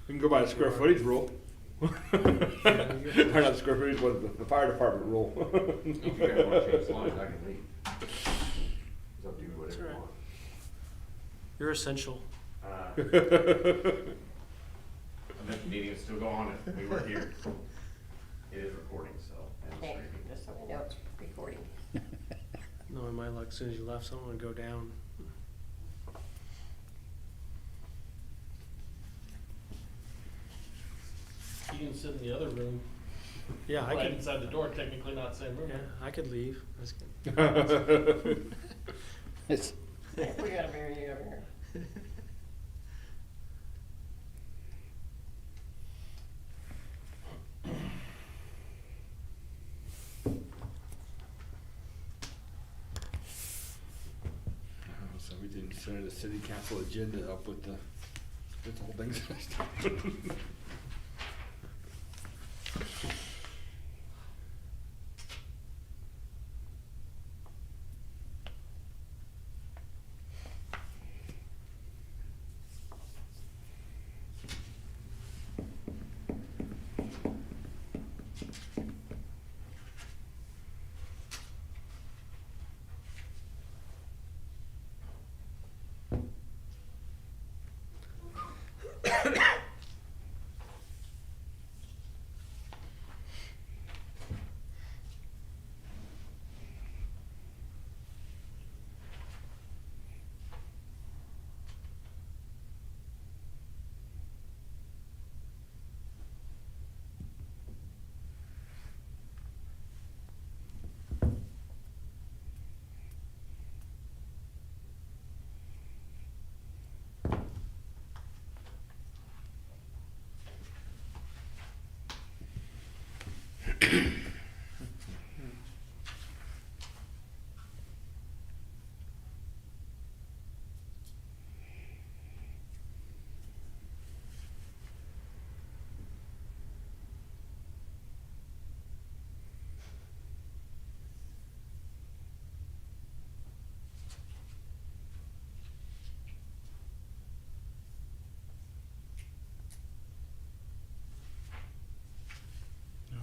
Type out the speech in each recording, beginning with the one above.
We can go by the square footage rule. Or not the square footage, but the fire department rule. If you guys wanna change the lines, I can leave. It's up to you, That's whatever you right. want. You're essential. I bet the meeting is still going on if we were here. It is recording, so. and Okay, streaming. just so we know it's recording. Knowing my luck, as soon as you left, someone would go down. You can sit in the other room, Yeah, I right could. inside the door, technically not the same room. Yeah, I could leave. That's good. It's, We gotta marry you over here. So we didn't send the city council agenda up with the whole things.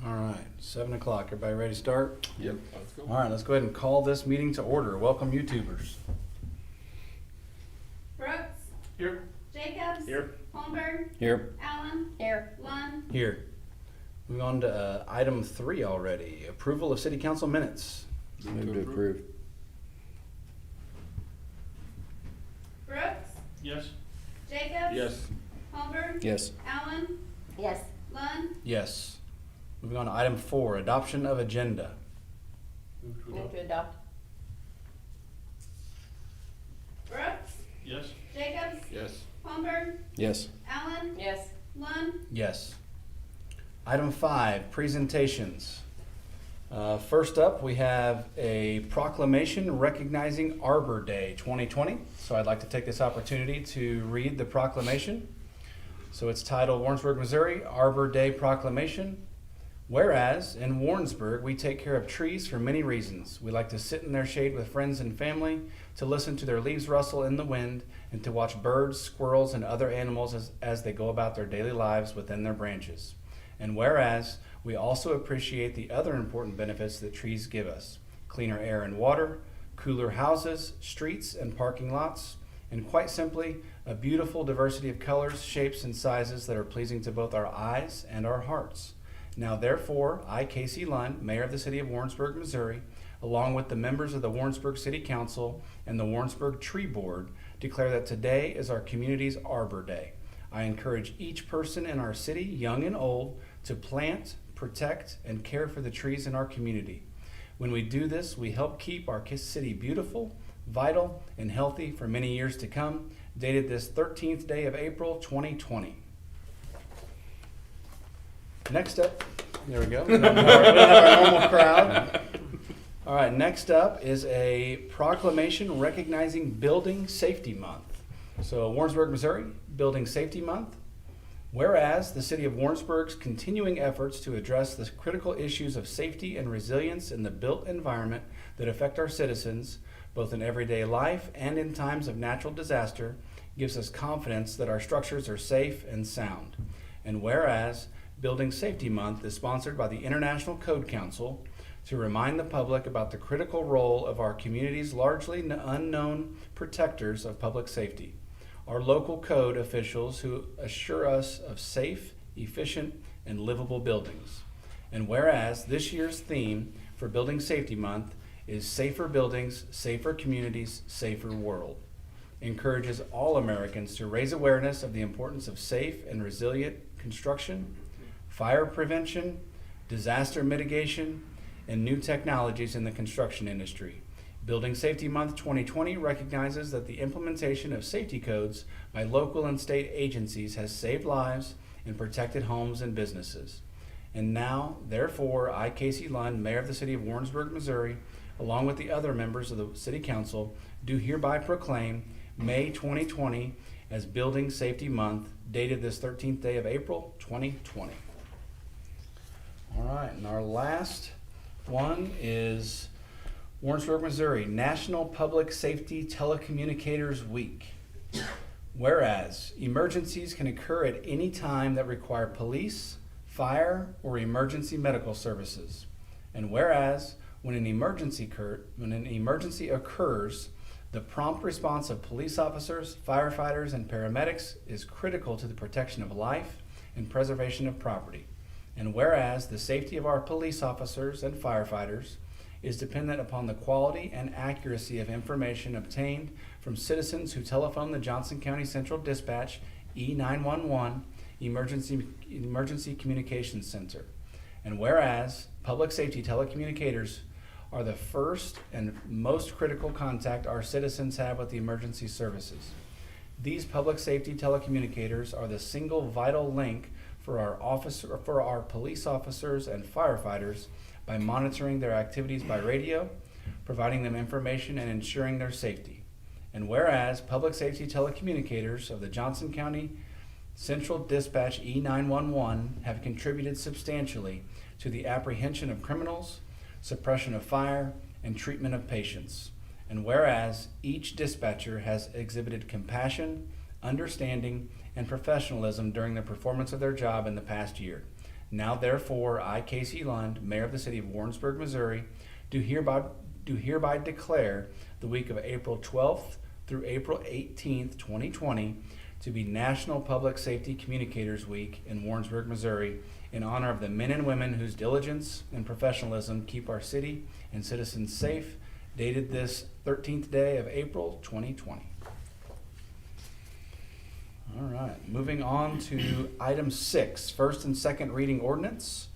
all right, 7 o'clock. Everybody ready to start? Yep, let's go. All right, let's go ahead and call this meeting to order. Welcome, YouTubers. Brooks, Here, Jacobs, Here. Holmberg, Here. Allen, Here, Lund, Here. Moving on to item 3 already. Approval of city council minutes. Move to approve. Brooks, yes, Jacobs, Yes. Holmberg, Yes. Allen, yes, Lund, Yes. Moving on to item 4, adoption of agenda. move to move adopt, to adopt. Brooks, yes, Jacobs, Yes. Holmberg, Yes. Allen, Yes, Lund, Yes. Item 5, presentations. First up, we have a proclamation recognizing Arbor Day 2020. So I'd like to take this opportunity to read the proclamation. So it's titled Warrensburg, Missouri, Arbor Day Proclamation. Whereas in Warrensburg, we take care of trees for many reasons. We like to sit in their shade with friends and family, to listen to their leaves rustle in the wind, and to watch birds, squirrels, and other animals as they go about their daily lives within their branches. And whereas we also appreciate the other important benefits that trees give us: cleaner air and water, cooler houses, streets, and parking lots, and quite simply, a beautiful diversity of colors, shapes, and sizes that are pleasing to both our eyes and our hearts. Now therefore, I, Casey Lund, Mayor of the City of Warrensburg, Missouri, along with the members of the Warrensburg City Council and the Warrensburg Tree Board, declare that today is our community's Arbor Day. I encourage each person in our city, young and old, to plant, protect, and care for the trees in our community. When we do this, we help keep our city beautiful, vital, and healthy for many years to come. Dated this 13th day of April, 2020. Next up, there we go. We don't have our normal crowd. All right, next up is a proclamation recognizing Building Safety Month. So Warrensburg, Missouri, Building Safety Month. Whereas the City of Warrensburg's continuing efforts to address the critical issues of safety and resilience in the built environment that affect our citizens, both in everyday life and in times of natural disaster, gives us confidence that our structures are safe and sound. And whereas Building Safety Month is sponsored by the International Code Council to remind the public about the critical role of our community's largely unknown protectors of public safety, our local code officials who assure us of safe, efficient, and livable buildings. And whereas this year's theme for Building Safety Month is Safer Buildings, Safer Communities, Safer World, encourages all Americans to raise awareness of the importance of safe and resilient construction, fire prevention, disaster mitigation, and new technologies in the construction industry. Building Safety Month 2020 recognizes that the implementation of safety codes by local and state agencies has saved lives and protected homes and businesses. And now, therefore, I, Casey Lund, Mayor of the City of Warrensburg, Missouri, along with the other members of the City Council, do hereby proclaim May 2020 as Building Safety Month, dated this 13th day of April 2020. All right, and our last one is Warrensburg, Missouri, National Public Safety Telecommunicators Week. Whereas emergencies can occur at any time that require police, fire, or emergency medical services. And whereas when an emergency occurs, the prompt response of police officers, firefighters, and paramedics is critical to the protection of life and preservation of property. And whereas the safety of our police officers and firefighters is dependent upon the quality and accuracy of information obtained from citizens who telephone the Johnson County Central Dispatch E911 Emergency Communications Center. And whereas public safety telecommunicators are the first and most critical contact our citizens have with the emergency services. These public safety telecommunicators are the single vital link for our police officers and firefighters by monitoring their activities by radio, providing them information, and ensuring their safety. And whereas public safety telecommunicators of the Johnson County Central Dispatch E911 have contributed substantially to the apprehension of criminals, suppression of fire, and treatment of patients. And whereas each dispatcher has exhibited compassion, understanding, and professionalism during the performance of their job in the past year. Now therefore, I, Casey Lund, Mayor of the City of Warrensburg, Missouri, do hereby declare the week of April 12th through April 18th, 2020 to be National Public Safety Communicators Week in Warrensburg, Missouri, in honor of the men and women whose diligence and professionalism keep our city and citizens safe, dated this 13th day of April 2020. All right, moving on to item 6, first and second reading ordinance.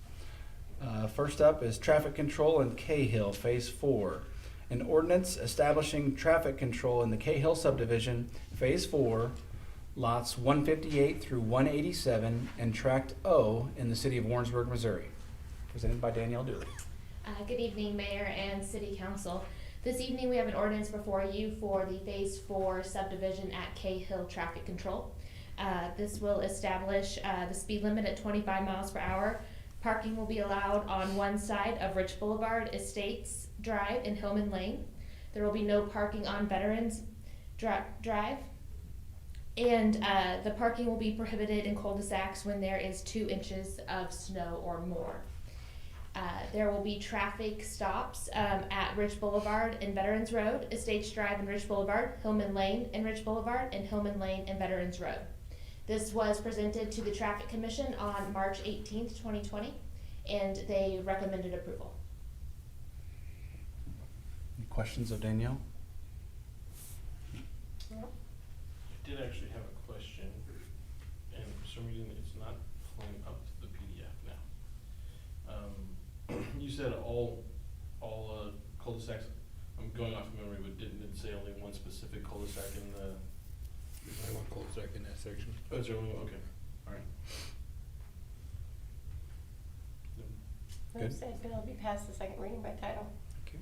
First up is traffic control in Cahill, Phase 4. An ordinance establishing traffic control in the Cahill subdivision, Phase 4, lots 158 through 187, and Tract O in the city of Warrensburg, Missouri. Presented by Danielle Dooley. Good evening, Mayor and City Council. This evening we have an ordinance before you for the Phase 4 subdivision at Cahill Traffic Control. This will establish the speed limit at 25 miles per hour. Parking will be allowed on one side of Rich Boulevard, Estates Drive, and Hillman Lane. There will be no parking on Veterans Drive. And the parking will be prohibited in cul-de-sacs when there is 2 inches of snow or more. There will be traffic stops at Rich Boulevard and Veterans Road, Estates Drive and Rich Boulevard, Hillman Lane and Rich Boulevard, and Hillman Lane and Veterans Road. This was presented to the Traffic Commission on March 18th, 2020, and they recommended approval. Any questions of Danielle? I did actually have a question, and for some reason it's not pulling up to the PDF now. You said all cul-de-sacs, I'm going off of memory, but didn't it say only one specific cul-de-sac in the? There's only one cul-de-sac in that section. Oh, is there only one? Okay, alright. Good. Said it'll be passed the second reading by title. Okay.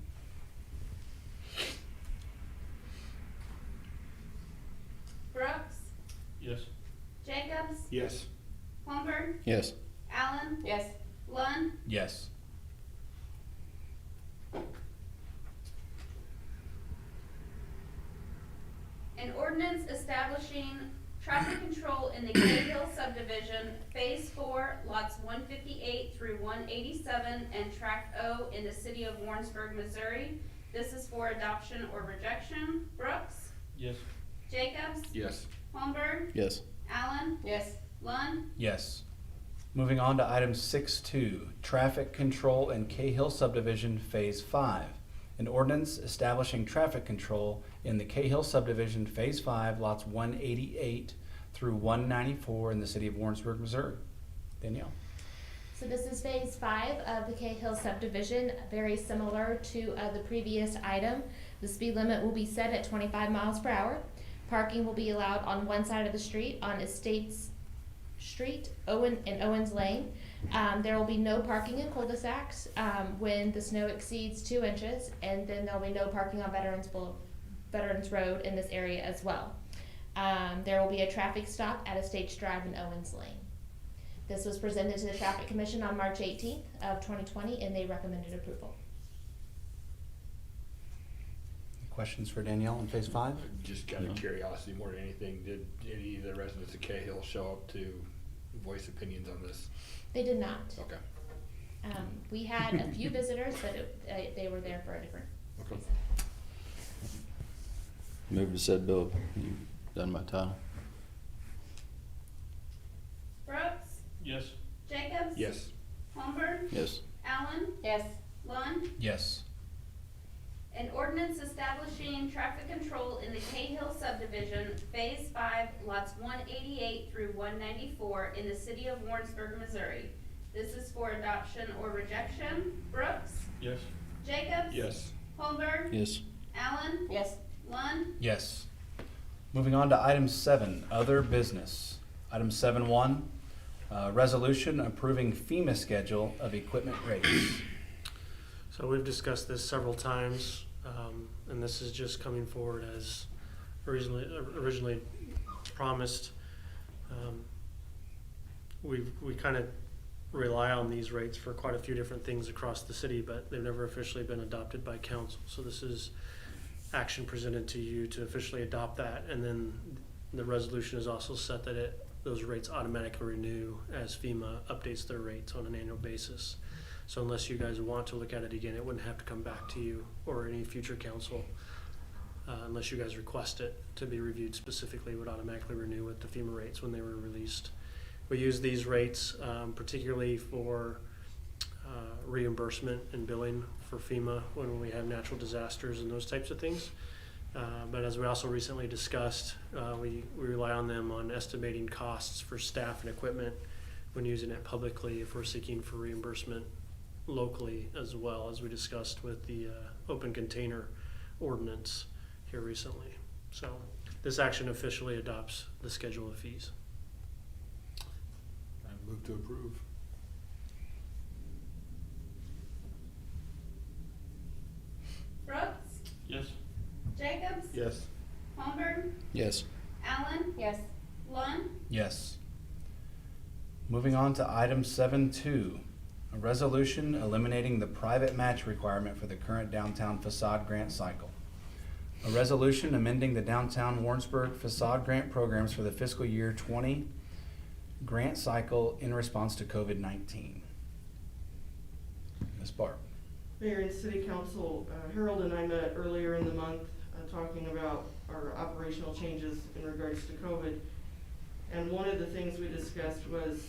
Brooks, Yes. Jacobs, Yes. Palmer, Yes. Allen, Yes. Lund, Yes. an ordinance establishing traffic control in the Cahill subdivision, Phase 4, lots 158 through 187, and Tract O in the city of Warrensburg, Missouri. This is for adoption or rejection. Brooks, Yes. Jacobs, Yes. Holmberg, Yes. Allen, Yes. Lund, Yes. Moving on to item 6.2, traffic control in Cahill subdivision, Phase 5. An ordinance establishing traffic control in the Cahill subdivision, Phase 5, lots 188 through 194 in the city of Warrensburg, Missouri. Danielle? So this is phase 5 of the Cahill subdivision, very similar to the previous item. The speed limit will be set at 25 miles per hour. Parking will be allowed on one side of the street on Estates Street, Owens Lane. There will be no parking in cul-de-sacs when the snow exceeds 2 inches, and then there'll be no parking on Veterans Road in this area as well. There will be a traffic stop at Estates Drive and Owens Lane. This was presented to the Traffic Commission on March 18th of 2020, and they recommended approval. Questions for Danielle on Phase 5? Just out of No. curiosity more than anything, did any of the residents of Cahill show up to voice opinions on this? They did not. Okay. We had a few visitors, but they were there for a different Okay. reason. Move to said bill. You done by title? Brooks, Yes. Jacobs, Yes. Holmberg, Yes. Allen, Yes. Lund. Yes. An ordinance establishing traffic control in the Cahill subdivision, Phase 5, lots 188 through 194 in the city of Warrensburg, Missouri. This is for adoption or rejection. Brooks, Yes. Jacobs, Yes. Holmberg, Yes. Allen, Yes. Lund. Yes. Moving on to item 7, other business. Item 7.1, resolution approving FEMA schedule of equipment rates. So we've discussed this several times, and this is just coming forward as originally promised. We kind of rely on these rates for quite a few different things across the city, but they've never officially been adopted by council. So this is action presented to you to officially adopt that, and then the resolution is also set that those rates automatically renew as FEMA updates their rates on an annual basis. So unless you guys want to look at it again, it wouldn't have to come back to you or any future council, unless you guys request it to be reviewed specifically. It would automatically renew with the FEMA rates when they were released. We use these rates particularly for reimbursement and billing for FEMA when we have natural disasters and those types of things. But as we also recently discussed, we rely on them on estimating costs for staff and equipment when using it publicly if we're seeking for reimbursement locally, as well as we discussed with the open container ordinance here recently. So this action officially adopts the schedule of fees. I move to approve. Brooks, Yes. Jacobs, Yes. Holmberg, Yes. Allen, Yes. Lund. Yes. Moving on to item 7.2, a resolution eliminating the private match requirement for the current downtown facade grant cycle. A resolution amending the downtown Warrensburg facade grant programs for the fiscal year 20 grant cycle in response to COVID-19. Ms. Barb. Mayor and City Council, Harold and I met earlier in the month talking about our operational changes in regards to COVID. And one of the things we discussed was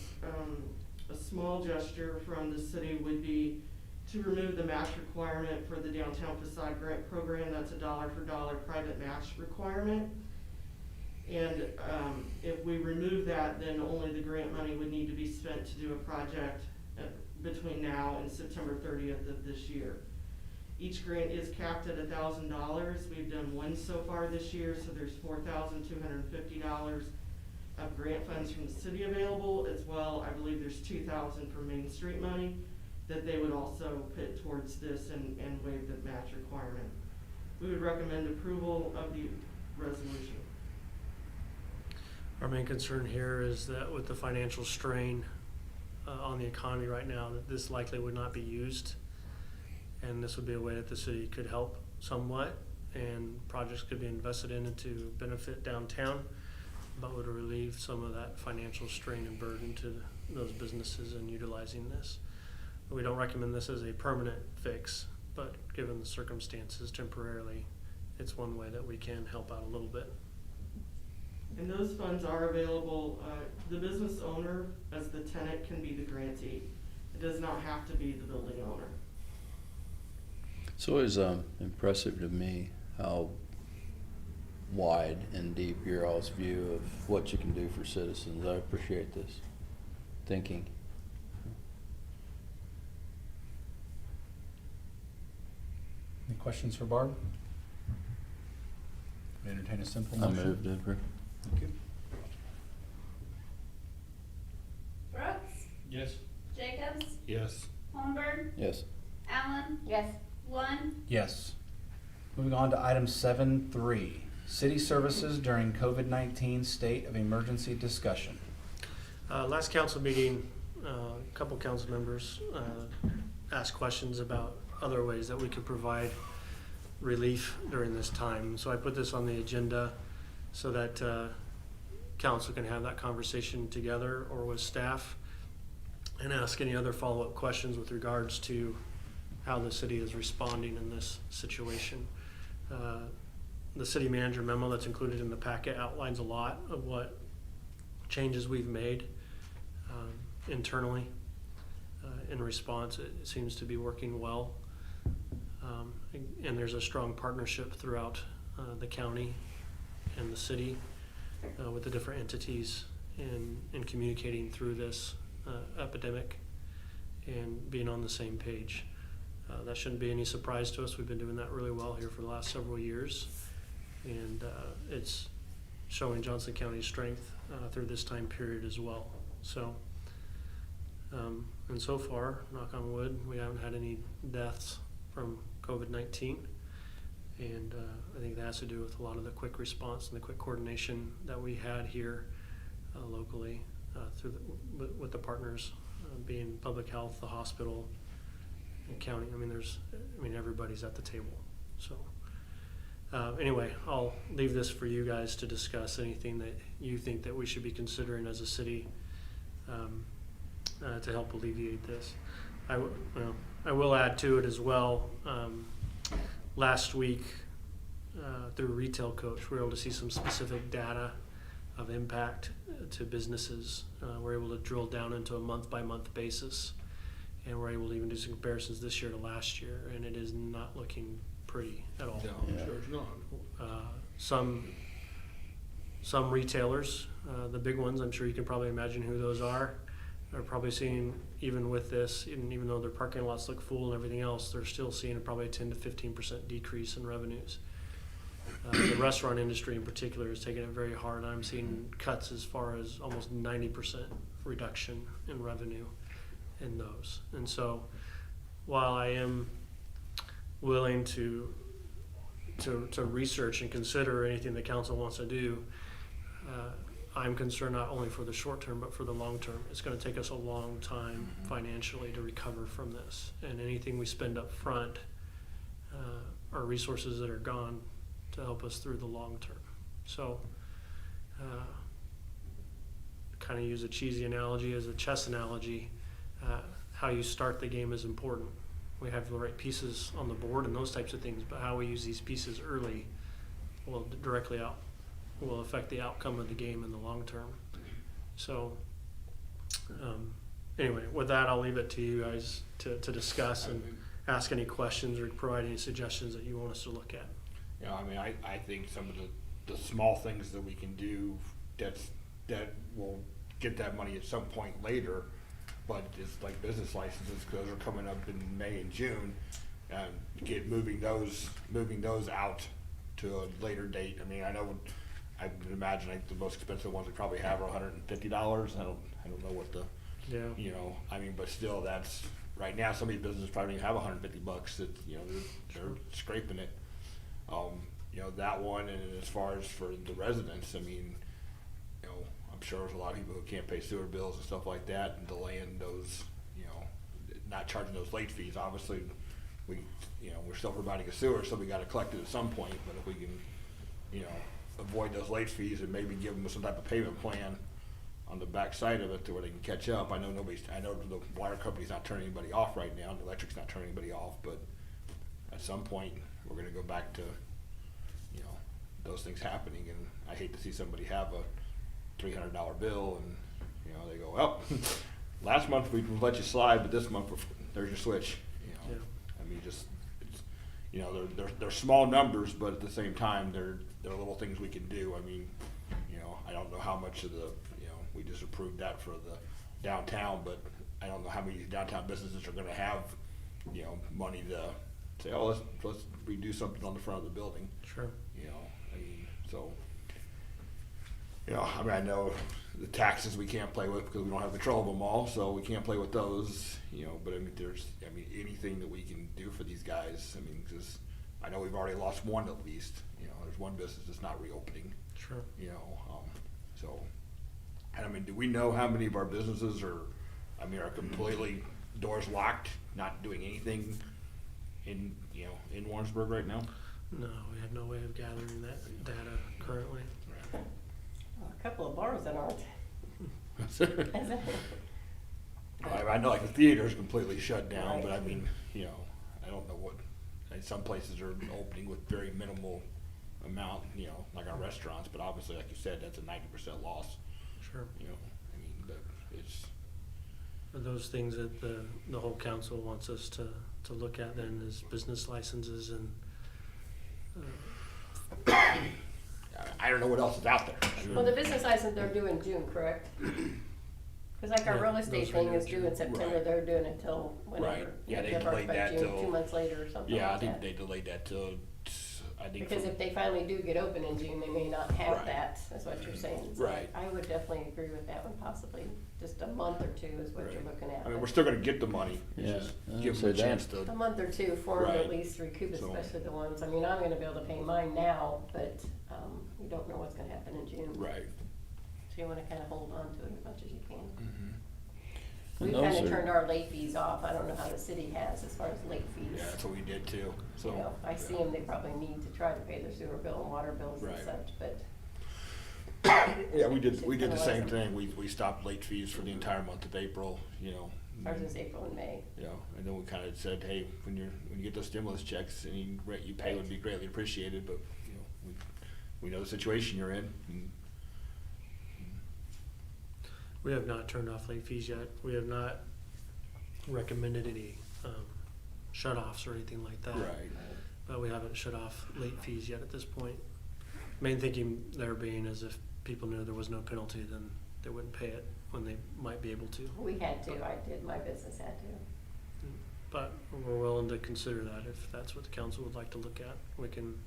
a small gesture from the city would be to remove the match requirement for the downtown facade grant program. That's a dollar for dollar private match requirement. And if we remove that, then only the grant money would need to be spent to do a project between now and September 30th of this year. Each grant is capped at $1,000. We've done one so far this year, so there's $4,250 of grant funds from the city available, as well, I believe there's $2,000 for Main Street money that they would also put towards this and waive the match requirement. We would recommend approval of the resolution. Our main concern here is that with the financial strain on the economy right now, that this likely would not be used. And this would be a way that the city could help somewhat, and projects could be invested in to benefit downtown. but would relieve some of that financial strain and burden to those businesses in utilizing this. We don't recommend this as a permanent fix, but given the circumstances temporarily, it's one way that we can help out a little bit. And those funds are available. The business owner, as the tenant, can be the grantee. It does not have to be the building owner. It's always impressive to me how wide and deep your all's view of what you can do for citizens. I appreciate this thinking. Any questions for Barb? Entertain a simple I motion. moved it. Thank you. Brooks, Yes. Jacobs, Yes. Holmberg, Yes. Allen, Yes. Lund, Yes. Moving on to item 7.3, city services during COVID-19 state of emergency discussion. Last council meeting, a couple council members asked questions about other ways that we could provide relief during this time. So I put this on the agenda so that council can have that conversation together or with staff and ask any other follow-up questions with regards to how the city is responding in this situation. The city manager memo that's included in the packet outlines a lot of what changes we've made internally in response. It seems to be working well. And there's a strong partnership throughout the county and the city with the different entities in communicating through this epidemic and being on the same page. That shouldn't be any surprise to us. We've been doing that really well here for the last several years. And it's showing Johnson County's strength through this time period as well. So, and so far, knock on wood, we haven't had any deaths from COVID-19. And I think that has to do with a lot of the quick response and the quick coordination that we had here locally through with the partners being public health, the hospital, and county. I mean, everybody's at the table. So anyway, I'll leave this for you guys to discuss anything that you think that we should be considering as a city to help alleviate this. I will add to it as well. Last week, through Retail Coach, we were able to see some specific data of impact to businesses. We're able to drill down into a month-by-month basis, and we're able to even do some comparisons this year to last year, and it is not looking pretty at all. No, Yeah. sure it's not. Some retailers, the big ones, I'm sure you can probably imagine who those are probably seeing, even with this, even though their parking lots look full and everything else, they're still seeing probably a 10 to 15% decrease in revenues. The restaurant industry in particular is taking it very hard. I'm seeing cuts as far as almost 90% reduction in revenue in those. And so while I am willing to research and consider anything the council wants to do, I'm concerned not only for the short term, but for the long term. It's going to take us a long time financially to recover from this. And anything we spend up front are resources that are gone to help us through the long term. So kind of use a cheesy analogy as a chess analogy. How you start the game is important. We have the right pieces on the board and those types of things, but how we use these pieces early will affect the outcome of the game in the long term. So anyway, with that, I'll leave it to you guys to discuss and ask any questions or provide any suggestions that you want us to look at. Yeah, I mean, I think some of the small things that we can do that will get that money at some point later, but it's like business licenses, because those are coming up in May and June, and moving those out to a later date. I mean, I would imagine like the most expensive ones we probably have are $150. I don't know what the, Yeah. I mean, but still, that's right now. Some of these businesses probably don't even have $150. That they're scraping it. That one, and as far as for the residents, I mean, I'm sure there's a lot of people who can't pay sewer bills and stuff like that, and delaying those, not charging those late fees. Obviously, we're still providing a sewer, so we got to collect it at some point. But if we can, avoid those late fees and maybe give them some type of payment plan on the backside of it to where they can catch up. I know the water company's not turning anybody off right now, the electric's not turning anybody off, but at some point, we're gonna go back to, you know, those things happening, and I hate to see somebody have a $300 bill and, you know, they go, well, last month we let you slide, but this month there's your switch, you know. Yeah. I mean, just, it's, you know, they're small numbers, but at the same time, they're little things we can do. I mean, you know, I don't know how much of the, you know, we just approved that for the downtown, but I don't know how many downtown businesses are gonna have, you know, money to say, oh, let's redo something on the front of the building. Sure. You know, I mean, so, you know, I mean, I know the taxes we can't play with because we don't have control of them all, so we can't play with those, you know, but I mean, anything that we can do for these guys, I mean, because I know we've already lost one at least, you know, there's one business that's not reopening. Sure. You know, so, and I mean, do we know how many of our businesses are completely doors locked, not doing anything in, you know, in Warrensburg right now? No, we have no way of gathering that data currently. A couple of bars that aren't. I know like the theater's completely shut down, but I Right. mean, you know, I don't know what, and some places are opening with very minimal amount, you know, like our restaurants, but obviously, like you said, that's a 90% loss, Sure. you know, I mean, but it's, Are those things that the whole council wants us to look at then is business licenses and, I don't know what else is out there. I mean, Well, the business license they're due in June, correct? Cause like our Yeah, real estate those are thing in is due in June. September, Right. they're doing it till whenever. Right. Yeah, they They're delayed by that June, till- 2 months later or something Yeah, I like think that. they delayed that till, I think. Because from- if they finally do get open in June, they may not have Right. that, is what you're saying. So Right. I would definitely agree with that one, possibly just a month or two is what you're Right. looking at. I mean, but we're still gonna get the money, it's Yeah, just I give would them a say chance that. to. a month or two for them to Right. at least recoup, So- especially the ones, I mean, I'm gonna be able to pay mine now, but, you don't know what's gonna happen in June. Right. So you wanna kinda hold on to it as much as you can. Mhm. We've And those kinda are- turned our late fees off, I don't know how the city has as far as late fees. Yeah, that's what we did too, so. You know, I see them, they probably need to try to pay their sewer bill and water bills and Right. such, but Yeah, we did the Kinda same wasn't. thing, we stopped late fees for the entire month of April, you know. ours is April and May. You know, and then we kinda said, hey, when you get those stimulus checks, any rent you pay would be greatly appreciated, but, you know, we know the situation you're in. And we have not turned off late fees yet. We have not recommended any shut-offs or anything like that. Right, But we haven't shut off late fees yet at this point. Main thinking there being is if people knew there was no penalty, then they wouldn't pay it when they might be able to. We had to, I did, my business had to. But we're willing to consider that if that's what the council would like to look at. We can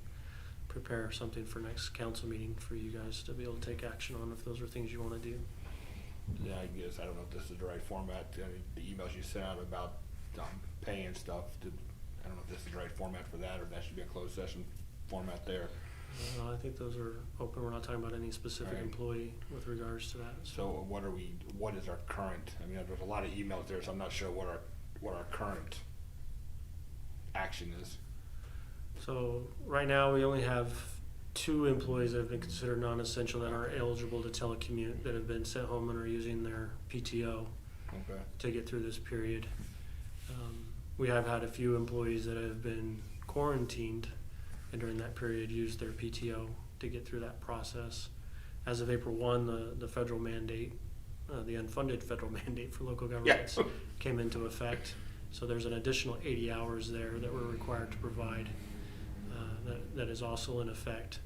prepare something for next council meeting for you guys to be able to take action on if those are things you wanna do. yeah, I guess, I don't know if this is the right format, the emails you sent out about, pay and stuff, I don't know if this is the right format for that, or that should be a closed session format there. I think those are open. We're not talking about any specific Right. employee with regards to that. So what is our current, I mean, there's a lot of emails there, so I'm not sure what our current action is. So right now, we only have 2 employees that have been considered non-essential that are eligible to telecommute, that have been sent home and are using their PTO Okay. to get through this period. We have had a few employees that have been quarantined and during that period used their PTO to get through that process. As of April 1, the federal mandate, the unfunded federal mandate for local governments came into effect. So there's an additional 80 hours there that we're required to provide that is also in effect.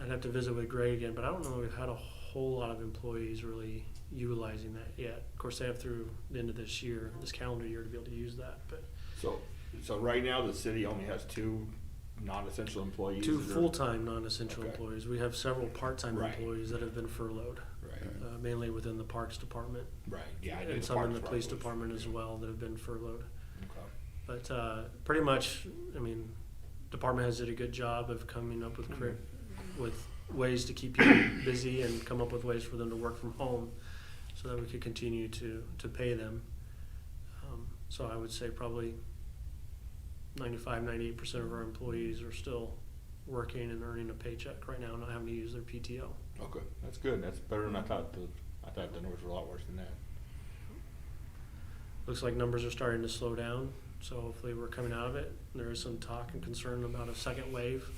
I'd have to visit with Greg again, but I don't know if we've had a whole lot of employees really utilizing that yet. Of course, they have through the end of this year, this calendar year, to be able to use that, but So right now, the city only has 2 non-essential employees? 2 or- full-time non-essential Okay. employees. We have several part-time Right. employees that have been furloughed, Right, mainly within the Parks Department. right, yeah, I knew And the some in Parks the police Department was- department as well that have been furloughed. Okay. But pretty much, I mean, department has did a good job of coming up with with ways to keep people busy and come up with ways for them to work from home so that we could continue to pay them. So I would say probably 98% of our employees are still working and earning a paycheck right now, not having to use their PTO. Okay, that's good. That's better than I thought. I thought the numbers were a lot worse than that. Looks like numbers are starting to slow down, so hopefully we're coming out of it. There is some talk and concern about a second wave.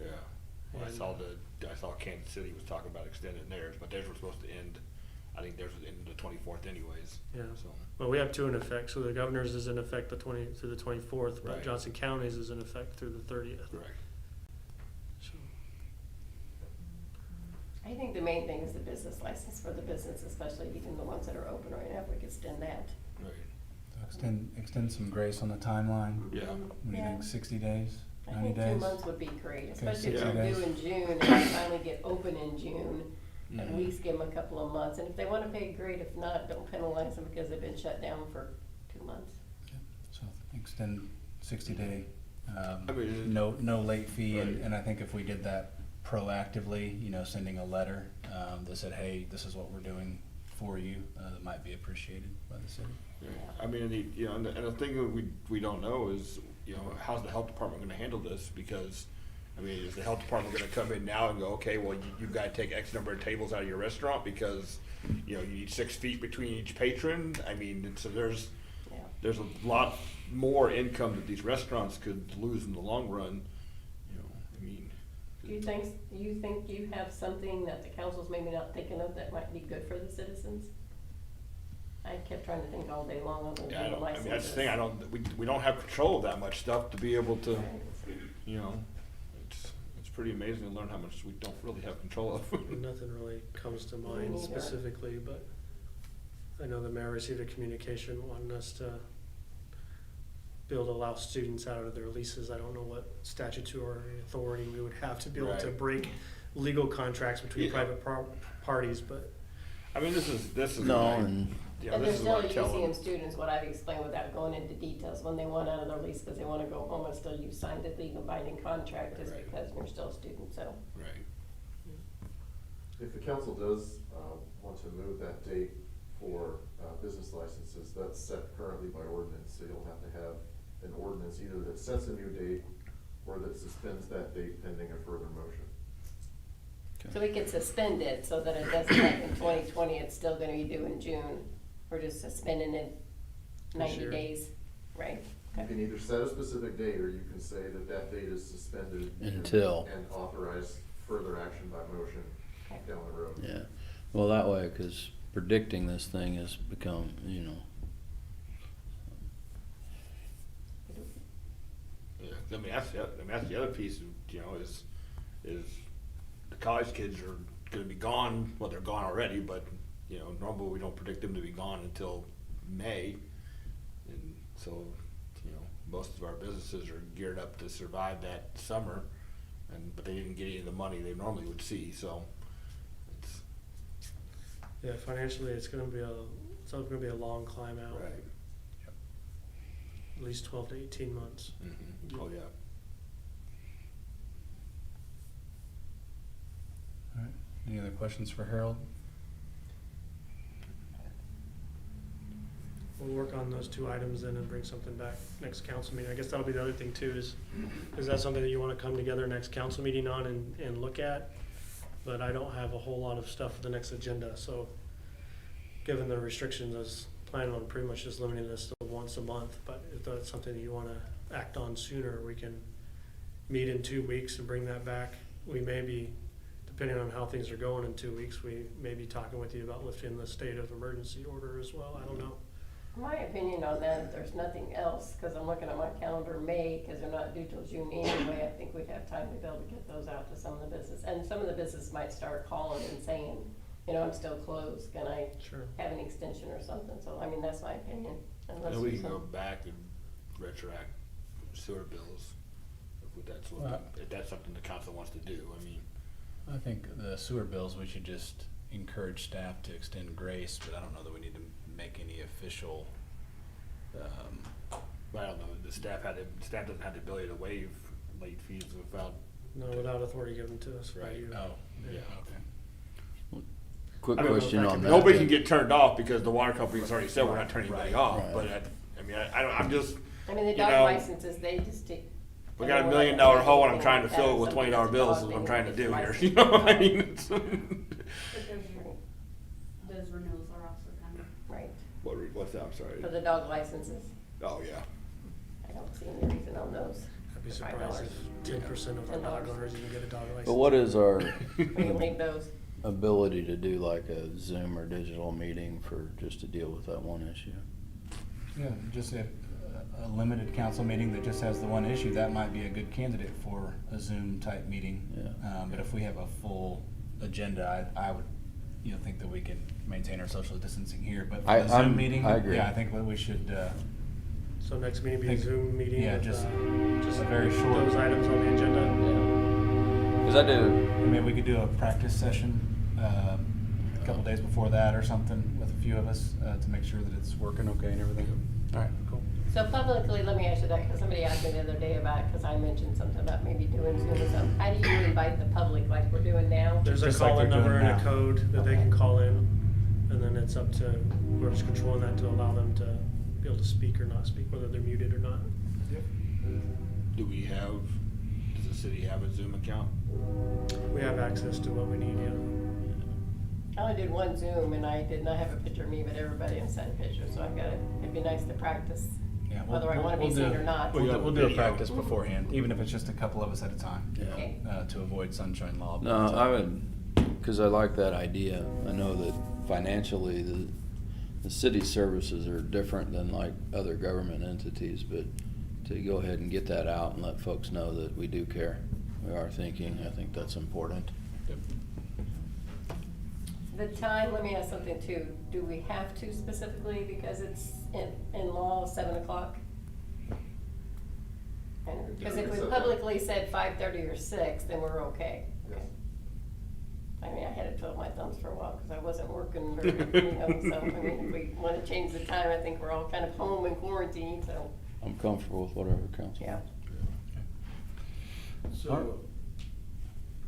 Yeah. Well, And- I saw Kansas City was talking about extending theirs, but theirs were supposed to end. I think theirs was ending the 24th anyways. Yeah. So Well, we have two in effect. So the governor's is in effect through the 24th, but Right. Johnson County's is in effect through the 30th. correct. So, I think the main thing is the business license for the business, especially even the ones that are open right now, if we could extend that. Right. So extend some grace on the timeline. Yeah. What do you Yeah. think, 60 days, I 90 think days? 2 months would be great, especially if 60 they're days. due in June and they finally get open in June. At Mhm. least give them a couple of months, and if they wanna pay, great, if not, don't penalize them because they've been shut down for 2 months. So extend 60-day, I mean, no late fee, Right. and I think if we did that proactively, sending a letter that said, hey, this is what we're doing for you, that might be appreciated by the city. Yeah. I mean, and the thing that we don't know is, how's the health department gonna handle this? Because, I mean, is the health department gonna come in now and go, okay, well, you've gotta take X number of tables out of your restaurant because, you need 6 feet between each patron? I mean, so there's a lot more income that these restaurants could lose in the long run, I mean. Do you think you have something that the council's maybe not thinking of that might be good for the citizens? I kept trying to think all day long on the Yeah, licenses. I mean, that's the thing, we don't have control of that much stuff to be able to, it's pretty amazing to learn how much we don't really have control of. nothing really comes to Me mind neither. specifically, but I know the mayor received a communication wanting us to be able to allow students out of their leases. I don't know what statutory authority we would have to be able to Right. break legal contracts between Yeah. private parties, but I mean, this is. No, what I- and And this they're is what still I tell using them. students, what I've explained without going into details, when they want out of their lease because they wanna go home and still you signed a legal binding contract is Right. because you're still a student, so. Right. If the council does want to move that date for business licenses, that's set currently by ordinance, so you'll have to have an ordinance either that sets a new date or that suspends that date pending a further motion. So we could suspend it so that it doesn't like in 2020, it's still gonna be due in June. We're just suspending it 90 year. days, right? You can either set a specific date or you can say that that date is suspended. Until. And authorize further action by motion Okay. down the road. yeah, well, that way, because predicting this thing has become, Yeah, I mean, that's the other piece, is the college kids are gonna be gone, well, they're gone already, but, normally we don't predict them to be gone until May. And so, most of our businesses are geared up to survive that summer, but they didn't get any of the money they normally would see, so. It's, yeah, financially, it's gonna be a long climb out, right. at least 12 to 18 months. Mhm. Oh, yeah. All right, any other questions for Harold? We'll work on those 2 items then and bring something back next council meeting. I guess that'll be the other thing too, is that something that you wanna come together next council meeting on and look at? But I don't have a whole lot of stuff for the next agenda, so given the restrictions, I was planning on pretty much just limiting this to once a month, but if that's something that you wanna act on sooner, we can meet in 2 weeks and bring that back. We may be, depending on how things are going in 2 weeks, we may be talking with you about lifting the state of emergency order as well, I don't know. My opinion on that, if there's nothing else, because I'm looking at my calendar, May, because they're not due till June anyway, I think we'd have time to be able to get those out to some of the business. And some of the business might start calling and saying, I'm still closed, can I Sure. have an extension or something? So, I mean, that's my opinion. Unless And we there's can go some- back and retroact sewer bills, if that's something the council wants to do, I mean. I think the sewer bills, we should just encourage staff to extend grace, but I don't know that we need to make any official, I don't know, the staff doesn't have the ability to waive late fees without. No, without authority given to us by Right. you. oh, Yeah. okay. quick I don't know if question that on can that. be- Nobody can get turned off because the water company's already said we're not turning anybody off, Right. but I'm just, I mean, the You dog know, licenses, they just take. We got $1 million hole and I'm trying to fill it with $20 bills is what I'm trying to do here, you know, I mean, it's. But those renewals are also coming. Right, What's that, I'm sorry? for the dog licenses. Oh, yeah. I don't see any reason on those. I'd be $5. surprised if 10% of our dog owners even get a dog license. But what is our We can leave those. ability to do like a Zoom or digital meeting for, just to deal with that one issue? Yeah, just a limited council meeting that just has the one issue, that might be a good candidate for a Zoom type meeting. Yeah. But if we have a full agenda, I would, think that we can maintain our social distancing here, but for the Zoom meeting, I agree. yeah, I think what we should, So next meeting be a Think- Zoom meeting yeah, with, just just a very short- those items on the agenda. Yeah. Cause I do, and maybe we could do a practice session, a couple days before that or something with a few of us, to make sure that it's working okay and everything. All right, cool. So publicly, let me ask you that, because somebody asked me the other day about, because I mentioned something about maybe doing Zoom or something. How do you invite the public like we're doing now? There's a Just like call-in they're number doing and a now. code that they can call in, and then it's up to whoever's controlling that to allow them to be able to speak or not speak, whether they're muted or not. Does the city have a Zoom account? We have access to what we need, yeah. I only did one Zoom, and I did not have a picture of me, but everybody else had a picture, so I've got to, it'd be nice to practice, Yeah, whether I want to be we'll seen do- or not. We'll do a Video. practice beforehand, even if it's just a couple of us at a time, yeah. Okay. to avoid sunshine law. No, I would, cause I like that idea. I know that financially, the city's services are different than like other government entities, but to go ahead and get that out and let folks know that we do care, we are thinking, I think that's important. The time, let me ask something too. Do we have to specifically, because it's in law, 7 o'clock? Because if we publicly said 5:30 or 6, then we're okay. Yes. I mean, I had to twiddle my thumbs for a while because I wasn't working, or, so, I mean, if we want to change the time, I think we're all kind of home in quarantine, so, I'm comfortable with whatever council. yeah. So,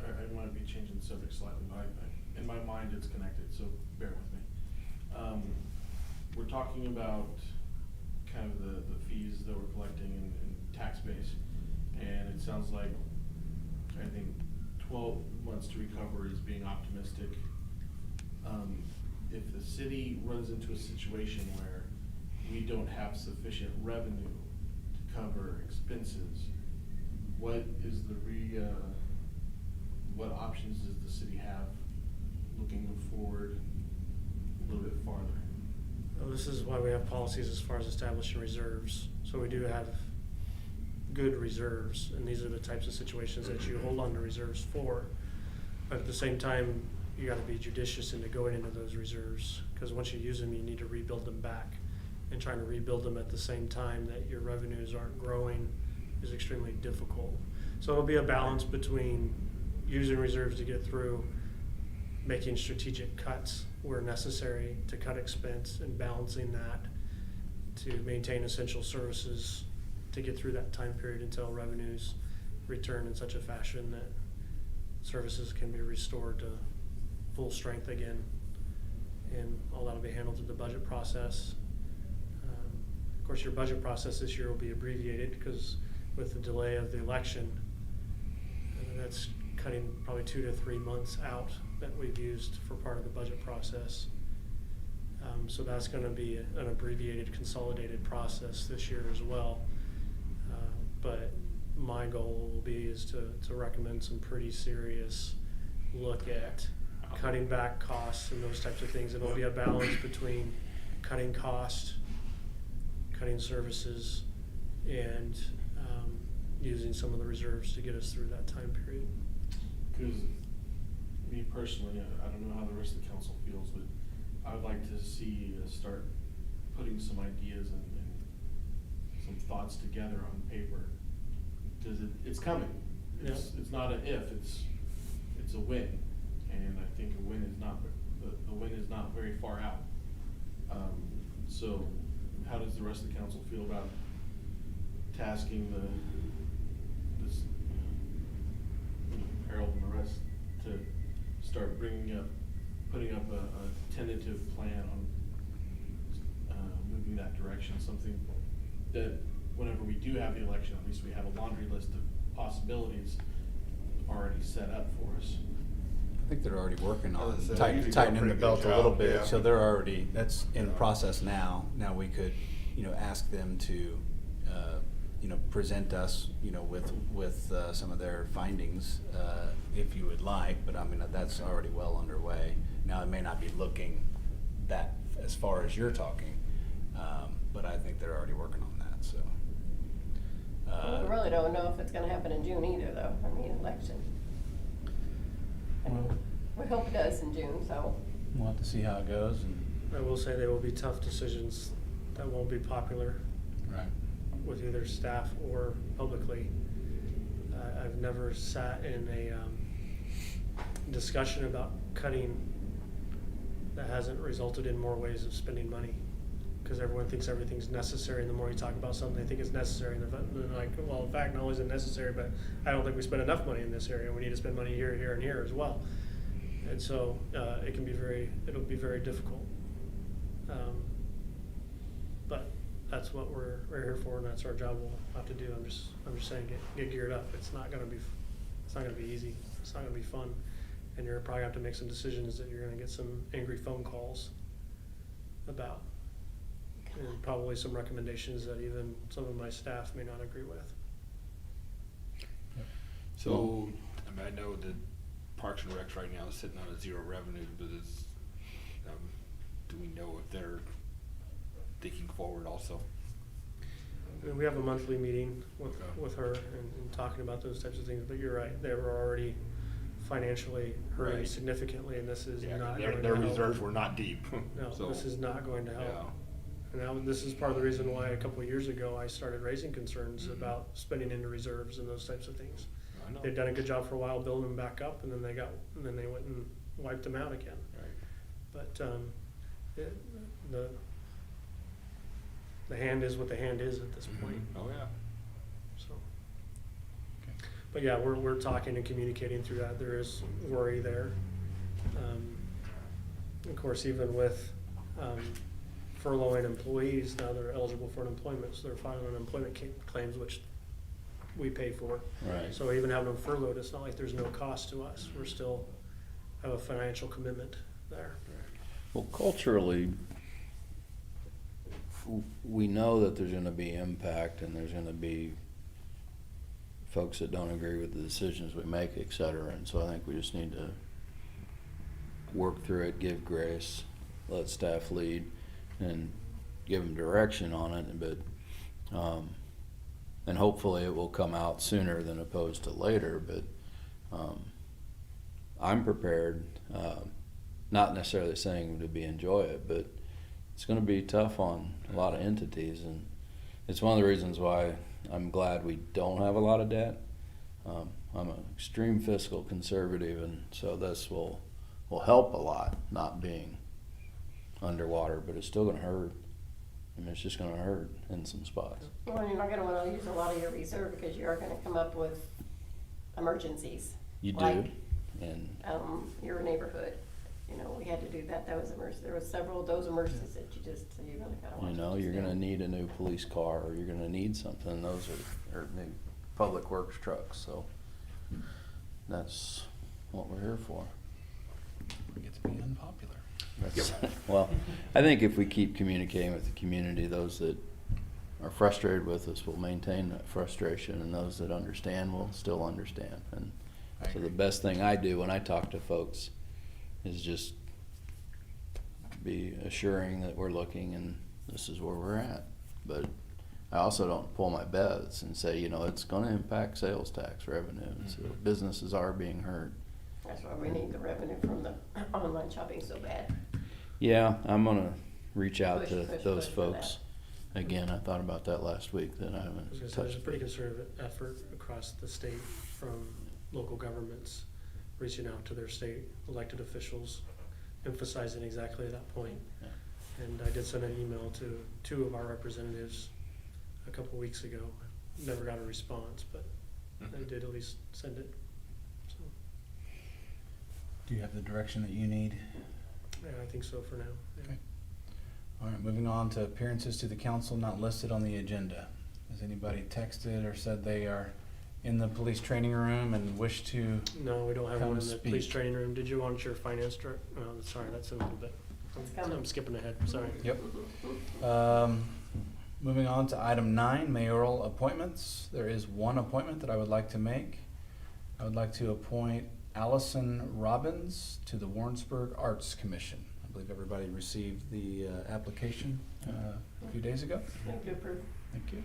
I might be changing the subject slightly, but in my mind, it's connected, so bear with me. We're talking about kind of the fees that we're collecting in tax base, and it sounds like, I think 12 months to recover is being optimistic. If the city runs into a situation where we don't have sufficient revenue to cover expenses, what is what options does the city have looking forward a little bit farther? Well, this is why we have policies as far as establishing reserves. So we do have good reserves, and these are the types of situations that you hold on to reserves for. But at the same time, you gotta be judicious into going into those reserves, because once you use them, you need to rebuild them back. And trying to rebuild them at the same time that your revenues aren't growing is extremely difficult. So it'll be a balance between using reserves to get through, making strategic cuts where necessary to cut expense, and balancing that to maintain essential services to get through that time period until revenues return in such a fashion that services can be restored to full strength again. And all that'll be handled through the budget process. Of course, your budget process this year will be abbreviated because with the delay of the election, that's cutting probably 2 to 3 months out that we've used for part of the budget process. So that's gonna be an abbreviated, consolidated process this year as well. But my goal will be is to recommend some pretty serious look at cutting back costs and those types of things. It'll be a balance between cutting cost, cutting services, and using some of the reserves to get us through that time period. Because me personally, I don't know how the rest of the council feels, but I would like to see us start putting some ideas and some thoughts together on paper. Because it's coming. It's not an if, it's a when. And I think a win is not, the win is not very far out. So how does the rest of the council feel about tasking Harold and the rest to start putting up a tentative plan on moving that direction, something that whenever we do have the election, at least we have a laundry list of possibilities already set up for us. I think they're already working on They usually do a tightening the pretty belt good a little job, bit, yeah. so they're already, that's in process now. Now we could, ask them to, present us, with some of their findings, if you would like, but I mean, that's already well underway. Now, it may not be looking that as far as you're talking, but I think they're already working on that, so. We really don't know if it's gonna happen in June either, though, I mean, election. I mean, we hope it does in June, so. We'll have to see how it goes and. I will say they will be tough decisions that won't be popular Right. with either staff or publicly. I've never sat in a discussion about cutting that hasn't resulted in more ways of spending money. Because everyone thinks everything's necessary, and the more you talk about something, they think it's necessary, and they're like, well, in fact, not only is it necessary, but I don't think we spend enough money in this area. We need to spend money here, here, and here as well. And so it'll be very difficult. But that's what we're here for, and that's our job. We'll have to do. I'm just saying, get geared up. It's not gonna be easy. It's not gonna be fun, and you're probably have to make some decisions that you're gonna get some angry phone calls about, and probably some recommendations that even some of my staff may not agree with. So, I mean, I know that Parks and Recs right now is sitting on a zero revenue, but do we know if they're thinking forward also? I mean, we have a monthly meeting with her and talking about those types of things, but you're right, they were already financially hurting Right. significantly, and this is Yeah, not their going to help. reserves were not deep. No, So, this is not going to help. yeah. And this is part of the reason why a couple of years ago I started raising concerns Mhm. about spending into reserves and those types of things. I know. They'd done a good job for a while building them back up, and then they went and wiped them out again. Right. But the hand is what the hand is at this point. Oh, yeah. So, but yeah, we're talking and communicating through that. There is worry there. Of course, even with furloughing employees, now they're eligible for unemployment, so they're filing unemployment claims, which we pay for. Right. So even having them furloughed, it's not like there's no cost to us. We're still have a financial commitment there. Well, culturally, we know that there's gonna be impact and there's gonna be folks that don't agree with the decisions we make, et cetera. And so I think we just need to work through it, give grace, let staff lead, and give them direction on it. But, and hopefully it will come out sooner than opposed to later. But I'm prepared, not necessarily saying to enjoy it, but it's going to be tough on a lot of entities, and it's one of the reasons why I'm glad we don't have a lot of debt. I'm an extreme fiscal conservative, and so this will help a lot, not being underwater, but it's still going to hurt. I mean, it's just going to hurt in some spots. Well, you're not gonna wanna use a lot of your reserve because you are gonna come up with emergencies. You do, Like, and your neighborhood, we had to do that, there was several of those emergencies that so you really kinda want to. you're going to need a new police car, or you're going to need something. Those are new public works trucks, so that's what we're here for. We get to be unpopular. Well, I think if we keep communicating with the community, those that are frustrated with us will maintain that frustration, and those that understand will still understand. And I so the agree. best thing I do when I talk to folks is just be assuring that we're looking and this is where we're at. But I also don't pull my bets and say, it's going to impact sales tax revenue. And so businesses are being hurt. That's why we need the revenue from the online shopping so bad. Yeah, I'm going to reach out Push, to push, those push for folks. Again, I thought about that last week, that I I haven't was gonna say, touched. there's a pretty concerted effort across the state from local governments reaching out to their state elected officials, emphasizing exactly that point. Yeah. And I did send an email to 2 of our representatives a couple weeks ago. Never got a response, but I did at least send it. So, Do you have the direction that you need? yeah, I think so for now. Yeah. Okay. All right, moving on to appearances to the council not listed on the agenda. Has anybody texted or said they are in the police training room and wish to? No, we don't have Come one in the police speak. training room. Did you want your finance director? Oh, sorry, that's in a little bit. It's coming. I'm skipping ahead, sorry. Yep. Moving on to item 9, mayoral appointments. There is one appointment that I would like to make. I would like to appoint Allison Robbins to the Warrensburg Arts Commission. I believe everybody received the application a few days ago. Thank you, approve. Thank you.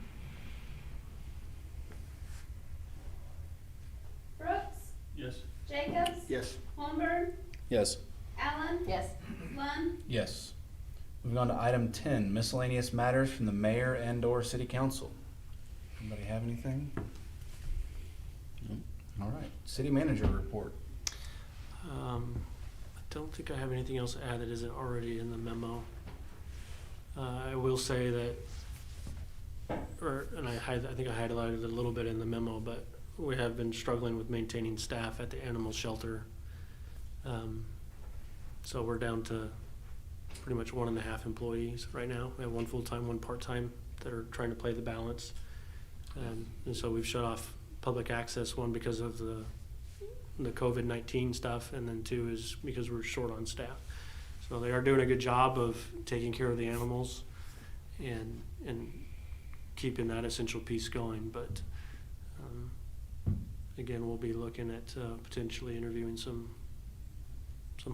Brooks, Yes. Jacobs, Yes. Holmberg, Yes. Allen, Yes. Lund, Yes. Moving on to item 10, miscellaneous matters from the mayor and/or city council. Anybody have anything? No. All right, city manager report. I don't think I have anything else to add that isn't already in the memo. I will say that, I think I highlighted it a little bit in the memo, but we have been struggling with maintaining staff at the animal shelter. So we're down to pretty much 1.5 employees right now. We have 1 full-time, 1 part-time that are trying to play the balance. And so we've shut off public access, 1 because of the COVID-19 stuff, and then 2 is because we're short on staff. So they are doing a good job of taking care of the animals and keeping that essential piece going. But again, we'll be looking at potentially interviewing some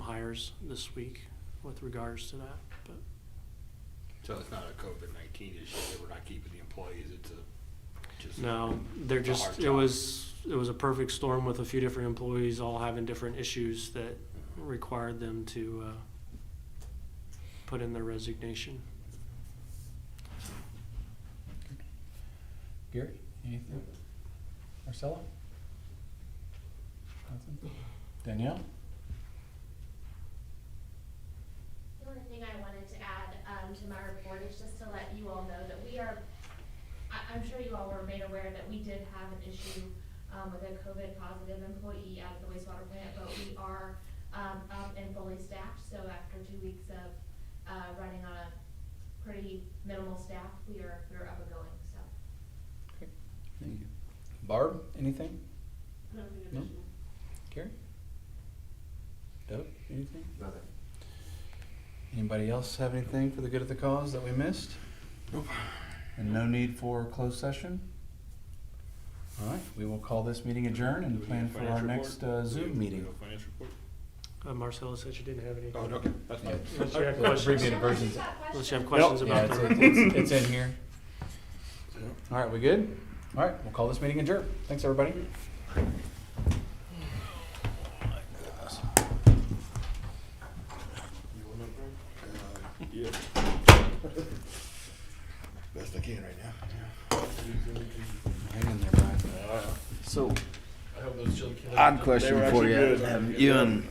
hires this week with regards to that. But So it's not a COVID-19 issue that we're not keeping the employees, it's just. no, they're It's a just, hard it job. was a perfect storm with a few different employees all having different issues that required them to put in their resignation. Gary, anything? Marcella? Nothing? Danielle? The only thing I wanted to add to my report is just to let you all know that we are, I'm sure you all were made aware that we did have an issue with a COVID positive employee at the wastewater plant, but we are up and fully staffed. So after 2 weeks of running on a pretty minimal staff, we're up and going. So. Okay, thank you. Barb, anything? Nothing No? additional. Gary? Doug, anything? Nothing. Anybody else have anything for the good of the cause that we missed? Nope. And no need for closed session? All right, we will call this meeting adjourned and plan for our next Zoom meeting. Financial report? Marcella said she didn't have any. Oh, okay, that's fine. Unless you have The questions, abbreviated versions. unless you have questions Yeah, about the it's in here. All right, we good? All right, we'll call this meeting adjourned. Thanks, everybody. Yeah. Best I can right now. Hang in there, Brian. So, I hope those chili. odd question They were for actually you. good. Have you and